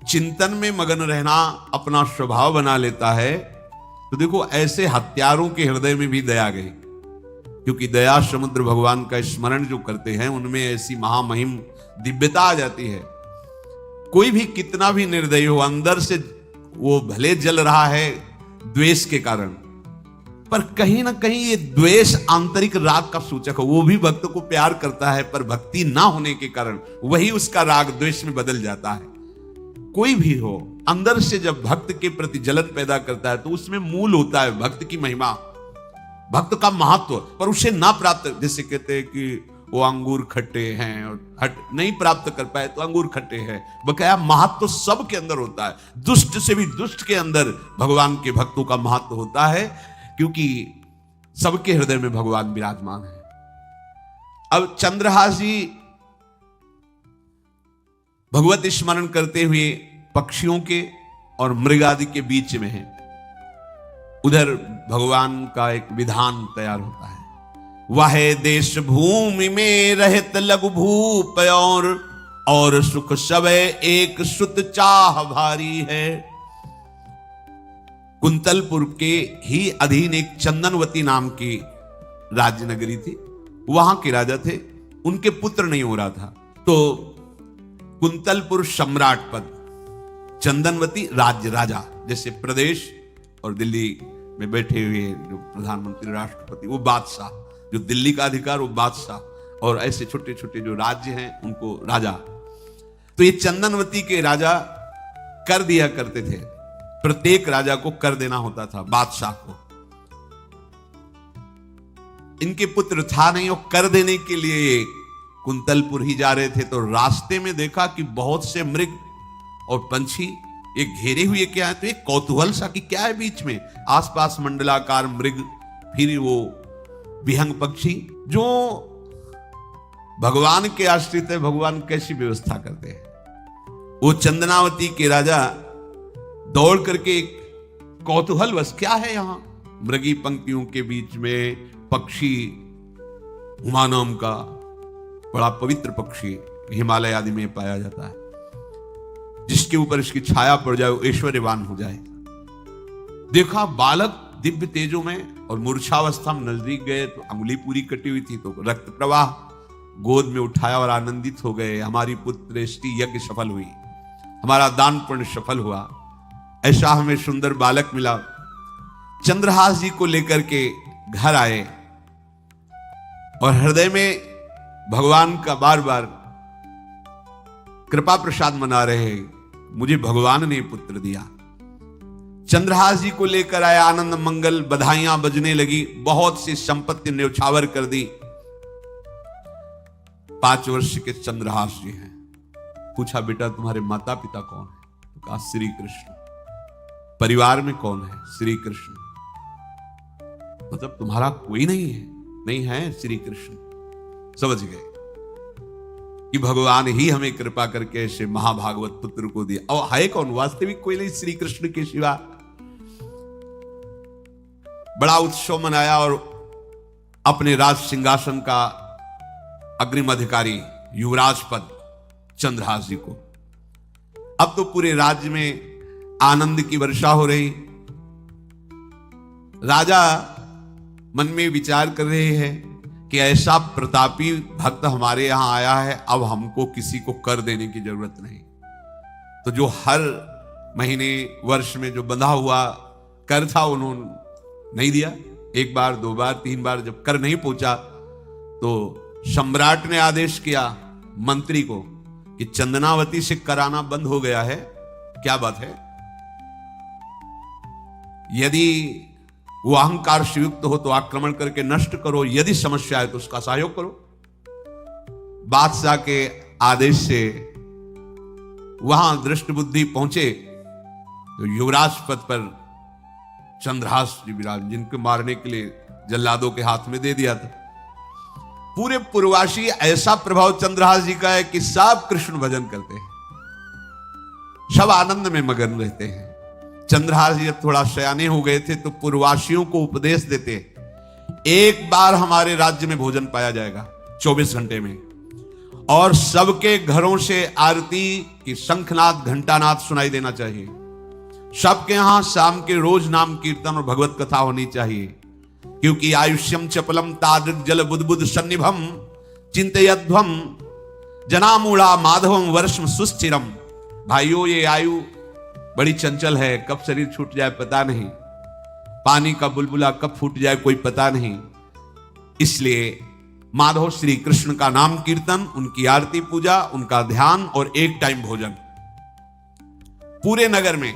चिंतन में मगन रहना अपना स्वभाव बना लेता है तो देखो ऐसे हत्यारों के हृदय में भी दया गई, क्योंकि दया समुद्र भगवान का स्मरण जो करते हैं उनमें ऐसी महामहिम दिव्यता आ जाती है। कोई भी कितना भी निर्दयी हो, अंदर से वो भले जल रहा है द्वेष के कारण, पर कहीं ना कहीं ये द्वेष आंतरिक राग का सूचक है। वो भी भक्त को प्यार करता है पर भक्ति ना होने के कारण वही उसका राग द्वेष में बदल जाता है। कोई भी हो अंदर से जब भक्त के प्रति जलन पैदा करता है तो उसमें मूल होता है भक्त की महिमा, भक्त का महत्व, पर उसे ना प्राप्त, जैसे कहते हैं कि वो अंगूर खट्टे हैं और हट नहीं प्राप्त कर पाए तो अंगूर खट्टे हैं। बकाया महत्व तो सब के अंदर होता है, दुष्ट से भी दुष्ट के अंदर भगवान के भक्तों का महत्व होता है, क्योंकि सबके हृदय में भगवान विराजमान है। अब चंद्रहास जी भगवत स्मरण करते हुए पक्षियों के और मृग आदि के बीच में हैं। उधर भगवान का एक विधान तैयार होता है, वह देश भूमि में रहत लघु भूप और सुख सबे एक सुत चाह भारी है। कुंतलपुर के ही अधीन एक चंदनवती नाम की राज्य नगरी थी। वहां के राजा थे, उनके पुत्र नहीं हो रहा था, तो कुंतलपुर सम्राट पद, चंदनवती राज्य राजा, जैसे प्रदेश और दिल्ली में बैठे हुए जो प्रधानमंत्री राष्ट्रपति वो बादशाह, जो दिल्ली का अधिकार वो बादशाह, और ऐसे छोटे छोटे जो राज्य हैं उनको राजा। तो ये चंदनवती के राजा कर दिया करते थे, प्रत्येक राजा को कर देना होता था बादशाह को। इनके पुत्र था नहीं और कर देने के लिए कुंतलपुर ही जा रहे थे, तो रास्ते में देखा कि बहुत से मृग और पंछी ये घेरे हुए क्या है, तो एक कौतूहल सा कि क्या है बीच में। आसपास मंडलाकार मृग, फिर वो विहंग पक्षी जो भगवान के आश्रित है, भगवान कैसी व्यवस्था करते हैं। वो चंदनावती के राजा दौड़ करके एक कौतूहल बस क्या है यहां, मृगी पंक्तियों के बीच में पक्षी, हुमा नाम का बड़ा पवित्र पक्षी हिमालय आदि में पाया जाता है, जिसके ऊपर इसकी छाया पड़ जाए वो ऐश्वर्यवान हो जाए। देखा बालक दिव्य तेजों में, और मूर्छावस्था में नजदीक गए तो अंगुली पूरी कटी हुई थी, तो रक्त प्रवाह, गोद में उठाया और आनंदित हो गए, हमारी पुत्रेष्टि यज्ञ सफल हुई, हमारा दान पुण्य सफल हुआ, ऐसा हमें सुंदर बालक मिला। चंद्रहास जी को लेकर के घर आए और हृदय में भगवान का बार बार कृपा प्रसाद मना रहे, मुझे भगवान ने पुत्र दिया। चंद्रहास जी को लेकर आए, आनंद मंगल बधाइयां बजने लगी, बहुत सी संपत्ति न्यौछावर कर दी। 5 वर्ष के चंद्रहास जी हैं। पूछा बेटा तुम्हारे माता पिता कौन है? तो कहा श्री कृष्ण। परिवार में कौन है? श्री कृष्ण। मतलब तुम्हारा कोई नहीं है? नहीं है, श्री कृष्ण। समझ गए कि भगवान ही हमें कृपा करके ऐसे महाभागवत पुत्र को दिया। और है कौन? वास्तविक कोई नहीं श्री कृष्ण के सिवा। बड़ा उत्सव मनाया और अपने राज सिंहासन का अग्रिम अधिकारी युवराज पद चंद्रहास जी को। अब तो पूरे राज्य में आनंद की वर्षा हो रही। राजा मन में विचार कर रहे हैं कि ऐसा प्रतापी भक्त हमारे यहां आया है, अब हमको किसी को कर देने की जरूरत नहीं। तो जो हर महीने वर्ष में जो बंधा हुआ कर था उन्होंने नहीं दिया। एक बार, दो बार, तीन बार जब कर नहीं पहुंचा तो सम्राट ने आदेश किया मंत्री को कि चंदनावती से कराना बंद हो गया है। क्या बात है? यदि वो अहंकार से युक्त हो तो आक्रमण करके नष्ट करो, यदि समस्या है तो उसका सहयोग करो। बादशाह के आदेश से वहां दृष्ट बुद्धि पहुंचे तो युवराज पद पर चंद्रहास जी विराज, जिनको मारने के लिए जल्लादों के हाथ में दे दिया था। पूरे पूर्वासी ऐसा प्रभाव चंद्रहास जी का है कि सब कृष्ण भजन करते हैं, सब आनंद में मगन रहते हैं। चंद्रहास जी जब थोड़ा सयाने हो गए थे तो पूर्ववासियों को उपदेश देते, एक बार हमारे राज्य में भोजन पाया जाएगा 24 घंटे में, और सबके घरों से आरती की शंखनाद घंटानाद सुनाई देना चाहिए। सबके यहां शाम के रोज नाम कीर्तन और भगवत कथा होनी चाहिए, क्योंकि आयुष्यम चपलम तादृक जल बुद्बुद सन्निभम चिंतयध्वम जनामूढ़ा माधवम वर्षम सुस्थिरम। भाइयों, ये आयु बड़ी चंचल है, कब शरीर छूट जाए पता नहीं, पानी का बुलबुला कब फूट जाए कोई पता नहीं। इसलिए माधव श्री कृष्ण का नाम कीर्तन, उनकी आरती पूजा, उनका ध्यान और एक टाइम भोजन पूरे नगर में।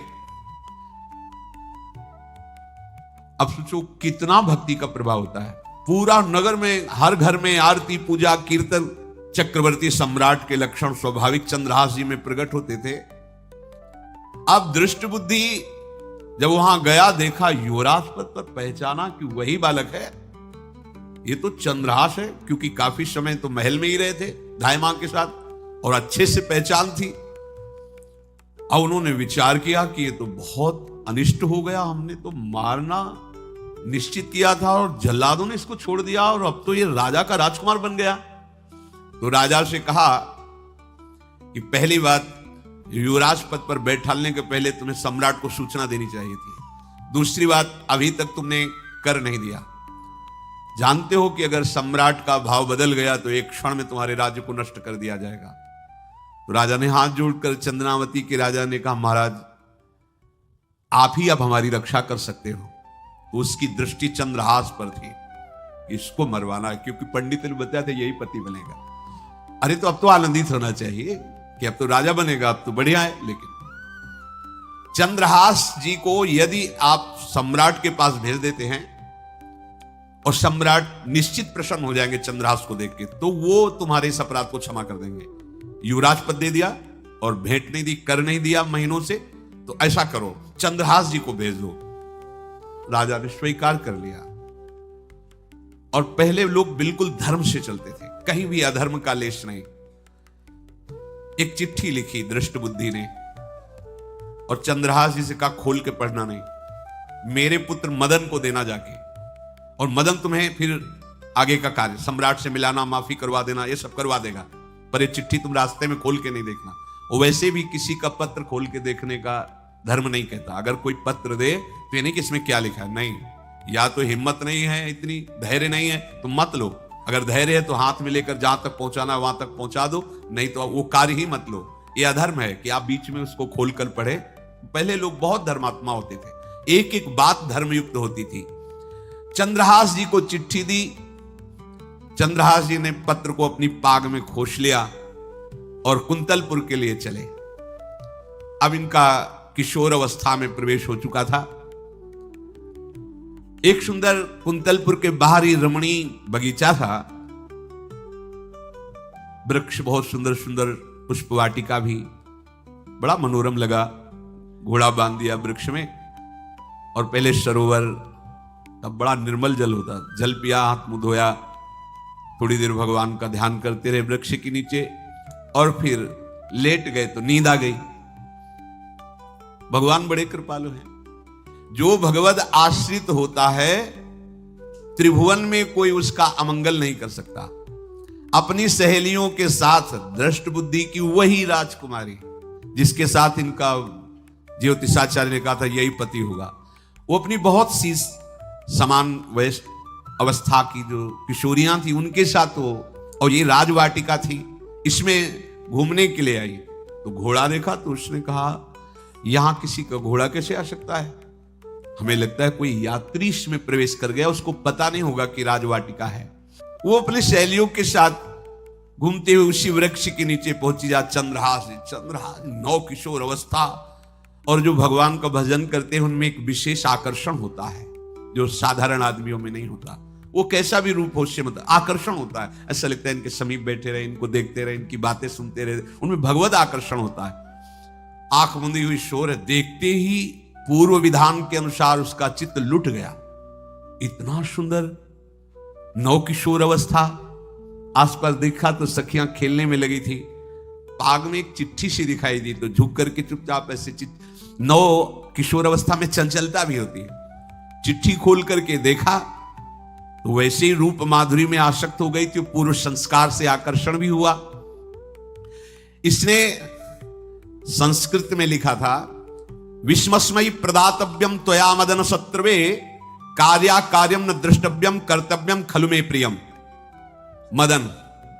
अब सोचो कितना भक्ति का प्रभाव होता है। पूरा नगर में, हर घर में आरती पूजा कीर्तन। चक्रवर्ती सम्राट के लक्षण स्वाभाविक चंद्रहास जी में प्रकट होते थे। अब दृष्ट बुद्धि जब वहां गया, देखा युवराज पद पर, पहचाना कि वही बालक है, ये तो चंद्रहास है, क्योंकि काफी समय तो महल में ही रहे थे धाई मां के साथ और अच्छे से पहचान थी। अब उन्होंने विचार किया कि ये तो बहुत अनिष्ट हो गया, हमने तो मारना निश्चित किया था और जल्लादों ने इसको छोड़ दिया और अब तो ये राजा का राजकुमार बन गया। तो राजा से कहा कि पहली बात, युवराज पद पर बैठालने के पहले तुम्हें सम्राट को सूचना देनी चाहिए थी। दूसरी बात, अभी तक तुमने कर नहीं दिया। जानते हो कि अगर सम्राट का भाव बदल गया तो एक क्षण में तुम्हारे राज्य को नष्ट कर दिया जाएगा। तो राजा ने हाथ जोड़कर चंद्रावती के राजा ने कहा, महाराज आप ही अब हमारी रक्षा कर सकते हो। तो उसकी दृष्टि चंद्रहास पर थी, इसको मरवाना है, क्योंकि पंडित ने बताया था यही पति बनेगा। अरे तो अब तो आनंदित होना चाहिए कि अब तो राजा बनेगा, अब तो बढ़िया है। लेकिन चंद्रहास जी को यदि आप सम्राट के पास भेज देते हैं और सम्राट निश्चित प्रसन्न हो जाएंगे चंद्रहास को देख के, तो वो तुम्हारे इस अपराध को क्षमा कर देंगे। युवराज पद दे दिया और भेंट नहीं दी, कर नहीं दिया महीनों से, तो ऐसा करो चंद्रहास जी को भेज दो। राजा ने स्वीकार कर लिया। और पहले लोग बिल्कुल धर्म से चलते थे, कहीं भी अधर्म का लेश नहीं। एक चिट्ठी लिखी दृष्ट बुद्धि ने और चंद्रहास जी से कहा खोल के पढ़ना नहीं, मेरे पुत्र मदन को देना जाके, और मदन तुम्हें फिर आगे का कार्य सम्राट से मिलाना, माफी करवा देना, ये सब करवा देगा, पर ये चिट्ठी तुम रास्ते में खोल के नहीं देखना। और वैसे भी किसी का पत्र खोल के देखने का धर्म नहीं कहता। अगर कोई पत्र दे तो ये नहीं कि इसमें क्या लिखा है, नहीं, या तो हिम्मत नहीं है, इतनी धैर्य नहीं है तो मत लो। अगर धैर्य है तो हाथ में लेकर जहां तक पहुंचाना वहां तक पहुंचा दो, नहीं तो वो कार्य ही मत लो। ये अधर्म है कि आप बीच में उसको खोलकर पढ़े। पहले लोग बहुत धर्मात्मा होते थे, एक एक बात धर्मयुक्त होती थी। चंद्रहास जी को चिट्ठी दी, चंद्रहास जी ने पत्र को अपनी पाग में खोस लिया और कुंतलपुर के लिए चले। अब इनका किशोर अवस्था में प्रवेश हो चुका था। एक सुंदर कुंतलपुर के बाहरी रमणीय बगीचा था, वृक्ष बहुत सुंदर सुंदर, पुष्पवाटिका भी, बड़ा मनोरम लगा। घोड़ा बांध दिया वृक्ष में और पहले सरोवर का बड़ा निर्मल जल होता, जल पिया, हाथ मुंह धोया, थोड़ी देर भगवान का ध्यान करते रहे वृक्ष के नीचे और फिर लेट गए तो नींद आ गई। भगवान बड़े कृपालु हैं। जो भगवद आश्रित होता है त्रिभुवन में कोई उसका अमंगल नहीं कर सकता। अपनी सहेलियों के साथ दृष्ट बुद्धि की वही राजकुमारी जिसके साथ इनका ज्योतिषाचार्य ने कहा था यही पति होगा, वो अपनी बहुत सी समान वयस अवस्था की जो किशोरियां थी उनके साथ हो, और ये राजवाटिका थी, इसमें घूमने के लिए आई। तो घोड़ा देखा तो उसने कहा यहां किसी का घोड़ा कैसे आ सकता है, हमें लगता है कोई यात्री इसमें प्रवेश कर गया, उसको पता नहीं होगा कि राजवाटिका है। वो अपने सहेलियों के साथ घूमते हुए उसी वृक्ष के नीचे पहुंची जा। चंद्रहास नौ किशोर अवस्था, और जो भगवान का भजन करते हैं उनमें एक विशेष आकर्षण होता है जो साधारण आदमियों में नहीं होता। वो कैसा भी रूप हो उससे मतलब आकर्षण होता है, ऐसा लगता है इनके समीप बैठे रहे, इनको देखते रहे, इनकी बातें सुनते रहे, उनमें भगवत आकर्षण होता है। आंख मुंदी हुई शोर है, देखते ही पूर्व विधान के अनुसार उसका चित्त लुट गया। इतना सुंदर नौ किशोर अवस्था, आसपास देखा तो सखियां खेलने में लगी थी। पाग में एक चिट्ठी सी दिखाई दी तो झुक करके चुपचाप ऐसे नौ किशोर अवस्था में चंचलता भी होती है, चिट्ठी खोल करके देखा तो वैसे ही रूप माधुरी में आसक्त हो गई थी, पूर्व संस्कार से आकर्षण भी हुआ। इसने संस्कृत में लिखा था विस्मस्मयी प्रदातव्यम त्वया मदन शत्रुवे कार्या कार्यम न द्रष्टव्यम कर्तव्यम खलु में प्रियम। मदन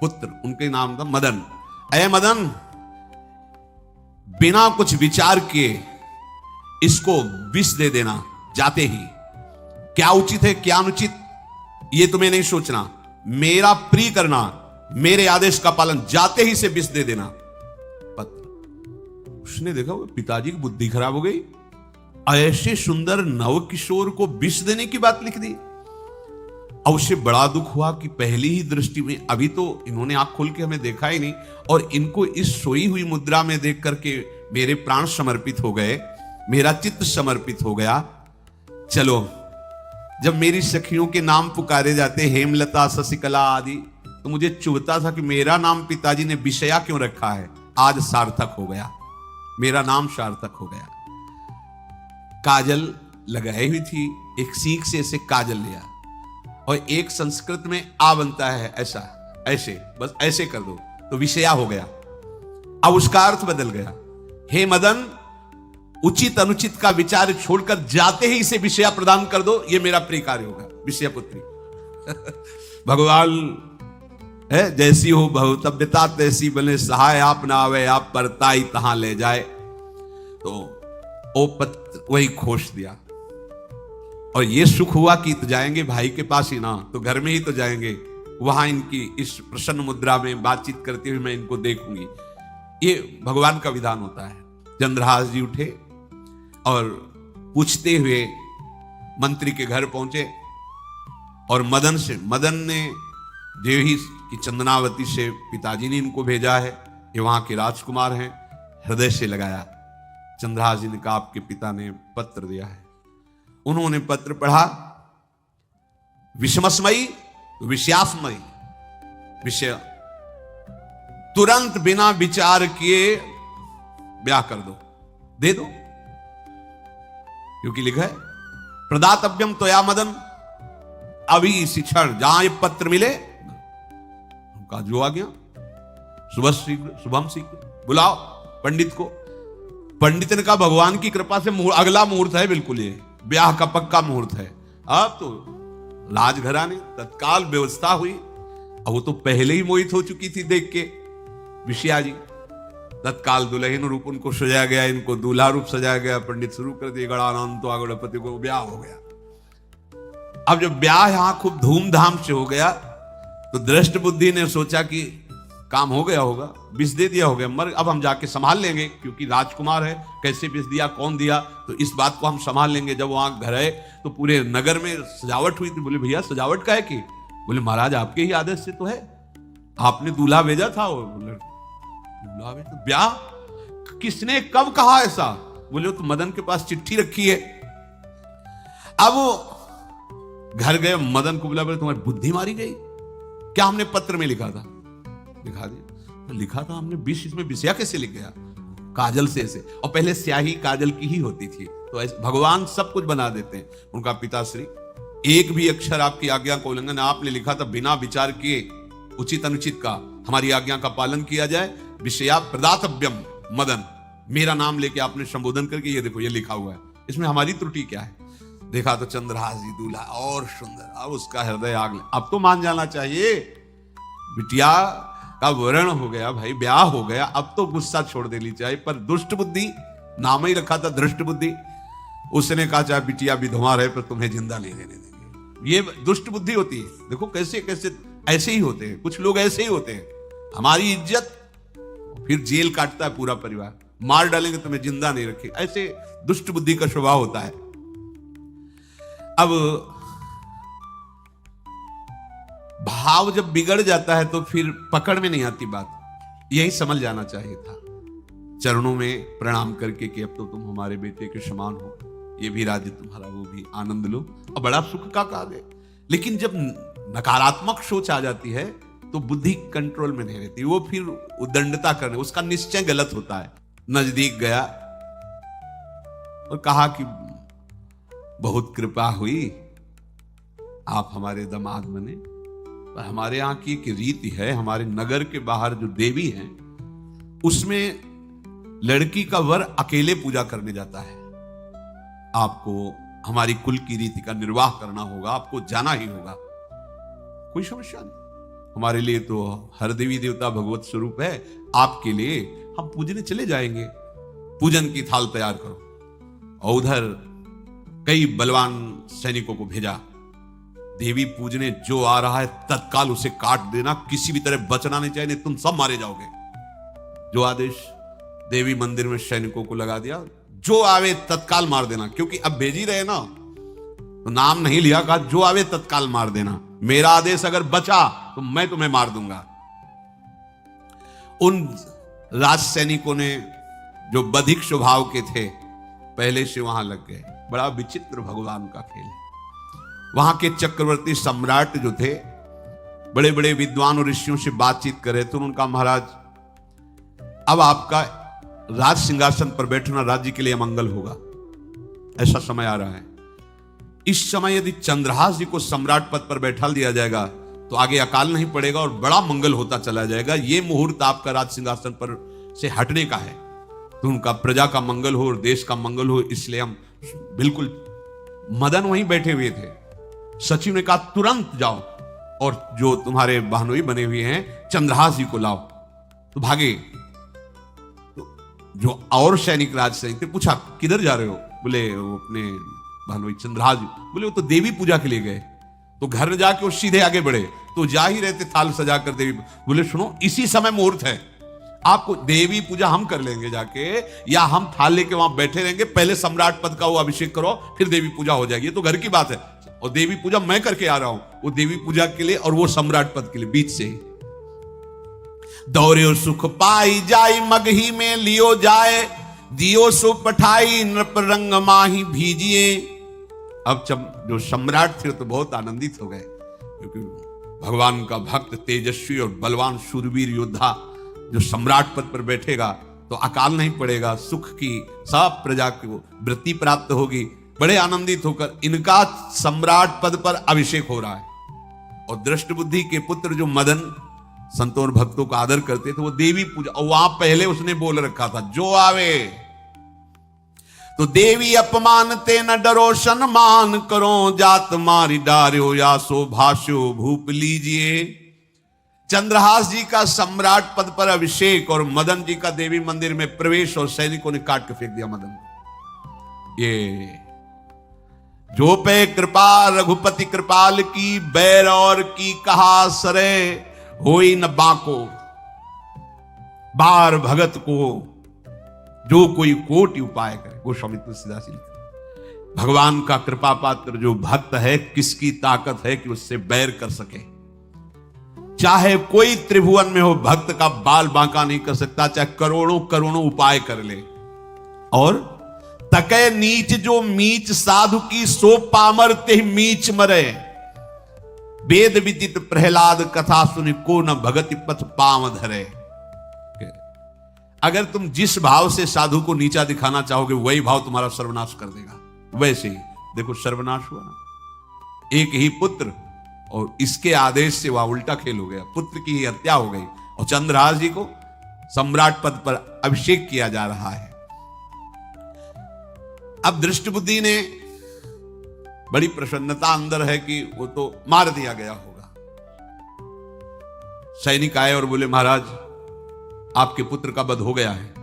पुत्र उनके नाम था मदन। अय मदन, बिना कुछ विचार किए इसको विष दे देना जाते ही, क्या उचित है क्या अनुचित ये तुम्हें नहीं सोचना, मेरा प्रिय करना, मेरे आदेश का पालन, जाते ही से विष दे देना। पत्र उसने देखा वो पिताजी की बुद्धि खराब हो गई, ऐसे सुंदर नव किशोर को विष देने की बात लिख दी। अब उसे बड़ा दुख हुआ कि पहली ही दृष्टि में, अभी तो इन्होंने आंख खोल के हमें देखा ही नहीं, और इनको इस सोई हुई मुद्रा में देख करके मेरे प्राण समर्पित हो गए, मेरा चित्त समर्पित हो गया। चलो, जब मेरी सखियों के नाम पुकारे जाते हेमलता शशिकला आदि, तो मुझे चुभता था कि मेरा नाम पिताजी ने विषया क्यों रखा है। आज सार्थक हो गया, मेरा नाम सार्थक हो गया। काजल लगाई हुई थी, एक सीख से ऐसे काजल लिया, और एक संस्कृत में आ बनता है ऐसा, ऐसे बस ऐसे कर दो तो विषया हो गया। अब उसका अर्थ बदल गया, हे मदन, उचित अनुचित का विचार छोड़कर जाते ही इसे विषया प्रदान कर दो, ये मेरा प्रिय कार्य होगा। विषया पुत्री भगवान है, जैसी हो भवतव्यता तैसी बने सहाय, आप ना आवे आप परताई तहां ले जाए। तो ओ पत्र वही खोश दिया, और ये सुख हुआ कि तो जाएंगे भाई के पास ही ना, तो घर में ही तो जाएंगे, वहां इनकी इस प्रसन्न मुद्रा में बातचीत करते हुए मैं इनको देखूंगी। ये भगवान का विधान होता है। चंद्रहास जी उठे और पूछते हुए मंत्री के घर पहुंचे, और मदन ने देवी की चंदनावती से पिताजी ने इनको भेजा है, ये वहां के राजकुमार हैं, हृदय से लगाया। चंद्रहास जी ने कहा आपके पिता ने पत्र दिया है। उन्होंने पत्र पढ़ा, विषमस्मयी विषयास्मयी, विषय तुरंत बिना विचार किए ब्याह कर दो, दे दो, क्योंकि लिखा है प्रदातव्यम त्वया मदन, अभी इसी क्षण जहां ये पत्र मिले उनका जो आ गया, सुबह शीघ्र शुभम शीघ्र, बुलाओ पंडित को। पंडित ने कहा भगवान की कृपा से अगला मुहूर्त है, बिल्कुल ये ब्याह का पक्का मुहूर्त है। अब तो राजघराने तत्काल व्यवस्था हुई। अब वो तो पहले ही मोहित हो चुकी थी देख के विषया जी, तत्काल दुल्हन रूप उनको सजाया गया, इनको दूल्हा रूप सजाया गया, पंडित शुरू कर दिए गणानंद तो गणपति को, ब्याह हो गया। अब जब ब्याह यहां खूब धूमधाम से हो गया तो दृष्ट बुद्धि ने सोचा कि काम हो गया होगा, विष दे दिया होगा, मर अब हम जाके संभाल लेंगे, क्योंकि राजकुमार है, कैसे विष दिया कौन दिया, तो इस बात को हम संभाल लेंगे। जब वहां घर आए तो पूरे नगर में सजावट हुई थी। बोले भैया सजावट का है कि? बोले महाराज आपके ही आदेश से तो है, आपने दूल्हा भेजा था। और बोले दूल्हा भेजा तो ब्याह किसने कब कहा ऐसा? बोले तो मदन के पास चिट्ठी रखी है। अब वो घर गए, मदन को बोला बोले तुम्हारी बुद्धि मारी गई क्या? हमने पत्र में लिखा था। दिखा दिया तो लिखा था हमने विष, इसमें विषया कैसे लिख गया? काजल से ऐसे, और पहले स्याही काजल की ही होती थी, तो ऐसे भगवान सब कुछ बना देते हैं। उनका पिताश्री एक भी अक्षर आपकी आज्ञा का उल्लंघन, आपने लिखा था बिना विचार किए उचित अनुचित का हमारी आज्ञा का पालन किया जाए। विषया प्रदातव्यम मदन, मेरा नाम लेके आपने संबोधन करके, ये देखो ये लिखा हुआ है, इसमें हमारी त्रुटि क्या है? देखा तो चंद्रहास जी दूल्हा और सुंदर, अब उसका हृदय आग ले। अब तो मान जाना चाहिए बिटिया का वरण हो गया भाई, ब्याह हो गया, अब तो गुस्सा छोड़ देनी चाहिए। पर दुष्ट बुद्धि, नाम ही रखा था दृष्ट बुद्धि, उसने कहा चाहे बिटिया विधवा रहे पर तुम्हें जिंदा नहीं रहने देंगे। ये दुष्ट बुद्धि होती है। देखो कैसे कैसे ऐसे ही होते हैं, कुछ लोग ऐसे ही होते हैं, हमारी इज्जत, फिर जेल काटता है पूरा परिवार, मार डालेंगे तुम्हें जिंदा नहीं रखे, ऐसे दुष्ट बुद्धि का स्वभाव होता है। अब भाव जब बिगड़ जाता है तो फिर पकड़ में नहीं आती बात, यही समझ जाना चाहिए था। चरणों में प्रणाम करके कि अब तो तुम हमारे बेटे के समान हो, ये भी राज्य तुम्हारा, वो भी आनंद लो, और बड़ा सुख का काज है। लेकिन जब नकारात्मक सोच आ जाती है तो बुद्धि कंट्रोल में नहीं रहती, वो फिर उद्दंडता करने, उसका निश्चय गलत होता है। नजदीक गया और कहा कि बहुत कृपा हुई, आप हमारे दामाद बने, पर हमारे यहाँ की एक रीति है, हमारे नगर के बाहर जो देवी हैं उसमें लड़की का वर अकेले पूजा करने जाता है। आपको हमारी कुल की रीति का निर्वाह करना होगा, आपको जाना ही होगा। कोई समस्या नहीं, हमारे लिए तो हर देवी देवता भगवत स्वरूप है, आपके लिए हम पूजने चले जाएंगे, पूजन की थाल तैयार करो। और उधर कई बलवान सैनिकों को भेजा, देवी पूजने जो आ रहा है तत्काल उसे काट देना, किसी भी तरह बचना नहीं चाहिए, नहीं तुम सब मारे जाओगे। जो आदेश देवी मंदिर में सैनिकों को लगा दिया, जो आवे तत्काल मार देना, क्योंकि अब भेज ही रहे ना, तो नाम नहीं लिया, कहा जो आवे तत्काल मार देना, मेरा आदेश अगर बचा तो मैं तुम्हें मार दूंगा। उन राज सैनिकों ने जो बधिक स्वभाव के थे पहले से वहां लग गए। बड़ा विचित्र भगवान का खेल है। वहां के चक्रवर्ती सम्राट जो थे बड़े बड़े विद्वान और ऋषियों से बातचीत कर रहे थे। उनका महाराज अब आपका राज सिंहासन पर बैठना राज्य के लिए मंगल होगा, ऐसा समय आ रहा है। इस समय यदि चंद्रहास जी को सम्राट पद पर बैठा दिया जाएगा तो आगे अकाल नहीं पड़ेगा और बड़ा मंगल होता चला जाएगा। ये मुहूर्त आपका राज सिंहासन पर से हटने का है, तो उनका प्रजा का मंगल हो और देश का मंगल हो, इसलिए हम बिल्कुल। मदन वहीं बैठे हुए थे, सचिव ने कहा तुरंत जाओ और जो तुम्हारे बहनोई बने हुए हैं चंद्रहास जी को लाओ। तो भागे। तो जो और सैनिक राज सैनिक थे, पूछा किधर जा रहे हो? बोले वो अपने बहनोई चंद्रहास जी। बोले वो तो देवी पूजा के लिए गए। तो घर में जाके वो सीधे आगे बढ़े, तो जा ही रहते थाल सजा कर देवी। बोले सुनो, इसी समय मुहूर्त है, आपको देवी पूजा हम कर लेंगे जाके, या हम थाल लेके वहां बैठे रहेंगे, पहले सम्राट पद का वो अभिषेक करो, फिर देवी पूजा हो जाएगी। ये तो घर की बात है, और देवी पूजा मैं करके आ रहा हूं, वो देवी पूजा के लिए और वो सम्राट पद के लिए, बीच से ही। दौरे सुख पाई जाई मगही में लियो जाए, दियो सो पठाई नृप रंग माही भीजिए। अब जो सम्राट थे तो बहुत आनंदित हो गए, क्योंकि भगवान का भक्त तेजस्वी और बलवान शूरवीर योद्धा जो सम्राट पद पर बैठेगा तो अकाल नहीं पड़ेगा, सुख की सब प्रजा को वृत्ति प्राप्त होगी। बड़े आनंदित होकर इनका सम्राट पद पर अभिषेक हो रहा है। और दृष्ट बुद्धि के पुत्र जो मदन संतों और भक्तों का आदर करते थे, वो देवी पूजा, और वहां पहले उसने बोल रखा था जो आवे तो देवी अपमान ते न डरो, सम्मान करो, जात मारी डार्यो या सो भाष्यो भूप लीजिए। चंद्रहास जी का सम्राट पद पर अभिषेक और मदन जी का देवी मंदिर में प्रवेश, और सैनिकों ने काट के फेंक दिया मदन को। ये जो पे कृपा रघुपति कृपाल की, बैर और की कहा सरे, होई न बाको बार भगत को, जो कोई कोटि उपाय करे। गोस्वामी तुलसीदास जी लिखते, भगवान का कृपा पात्र जो भक्त है, किसकी ताकत है कि उससे बैर कर सके। चाहे कोई त्रिभुवन में हो, भक्त का बाल बांका नहीं कर सकता, चाहे करोड़ों करोड़ों उपाय कर ले। और तके नीच जो मीच साधु की, सो पामर ते मीच मरे। वेद विदित प्रहलाद कथा सुनि, को न भगति पथ पाम धरे। अगर तुम जिस भाव से साधु को नीचा दिखाना चाहोगे, वही भाव तुम्हारा सर्वनाश कर देगा। वैसे ही देखो सर्वनाश हुआ ना, एक ही पुत्र, और इसके आदेश से वह उल्टा खेल हो गया, पुत्र की ही हत्या हो गई और चंद्रहास जी को सम्राट पद पर अभिषेक किया जा रहा है। अब दृष्टबुद्धि ने बड़ी प्रसन्नता अंदर है कि वो तो मार दिया गया होगा। सैनिक आए और बोले महाराज आपके पुत्र का वध हो गया है।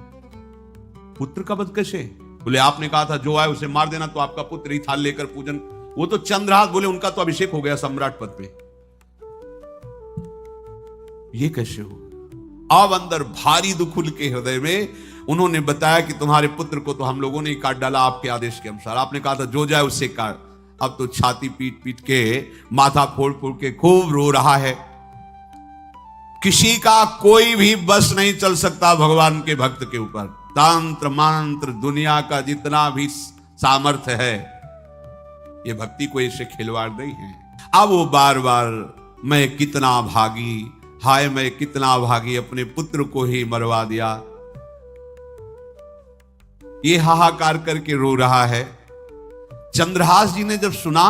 पुत्र का वध कैसे? बोले आपने कहा था जो आए उसे मार देना, तो आपका पुत्र ही थाल लेकर पूजन, वो तो चंद्रहास, बोले उनका तो अभिषेक हो गया सम्राट पद पे, ये कैसे हो? अब अंदर भारी दुख उनके हृदय में। उन्होंने बताया कि तुम्हारे पुत्र को तो हम लोगों ने काट डाला आपके आदेश के अनुसार, आपने कहा था जो जाए उससे काट। अब तो छाती पीट पीट के, माथा फोड़ फोड़ के खूब रो रहा है। किसी का कोई भी बस नहीं चल सकता भगवान के भक्त के ऊपर। तंत्र मंत्र दुनिया का जितना भी सामर्थ्य है, ये भक्ति कोई इससे खिलवाड़ नहीं है। अब वो बार बार मैं कितना भागी, हाय मैं कितना भागी, अपने पुत्र को ही मरवा दिया, ये हाहाकार करके रो रहा है। चंद्रहास जी ने जब सुना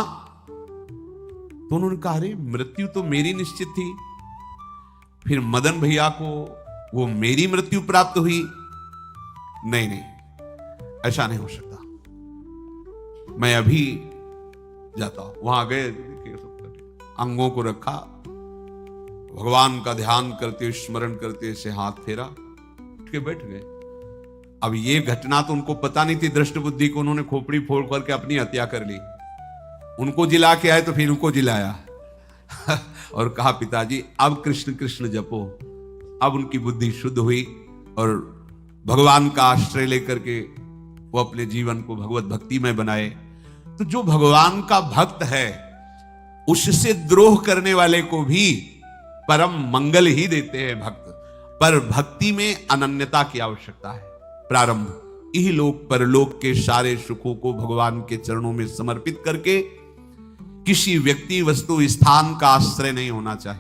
तो उन्होंने कहा अरे मृत्यु तो मेरी निश्चित थी, फिर मदन भैया को वो मेरी मृत्यु प्राप्त हुई। नहीं नहीं, ऐसा नहीं हो सकता, मैं अभी जाता हूं। वहां गए, अंगों को रखा, भगवान का ध्यान करते, स्मरण करते से हाथ फेरा, उठ के बैठ गए। अब ये घटना तो उनको पता नहीं थी दृष्टबुद्धि को, उन्होंने खोपड़ी फोड़ करके अपनी हत्या कर ली। उनको जिला के आए तो फिर उनको जिलाया और कहा पिताजी अब कृष्ण कृष्ण जपो। अब उनकी बुद्धि शुद्ध हुई और भगवान का आश्रय लेकर के वो अपने जीवन को भगवत भक्ति में बनाए। तो जो भगवान का भक्त है उससे द्रोह करने वाले को भी परम मंगल ही देते हैं भक्त, पर भक्ति में अनन्यता की आवश्यकता है। प्रारंभ इहलोक परलोक के सारे सुखों को भगवान के चरणों में समर्पित करके किसी व्यक्ति वस्तु स्थान का आश्रय नहीं होना चाहिए।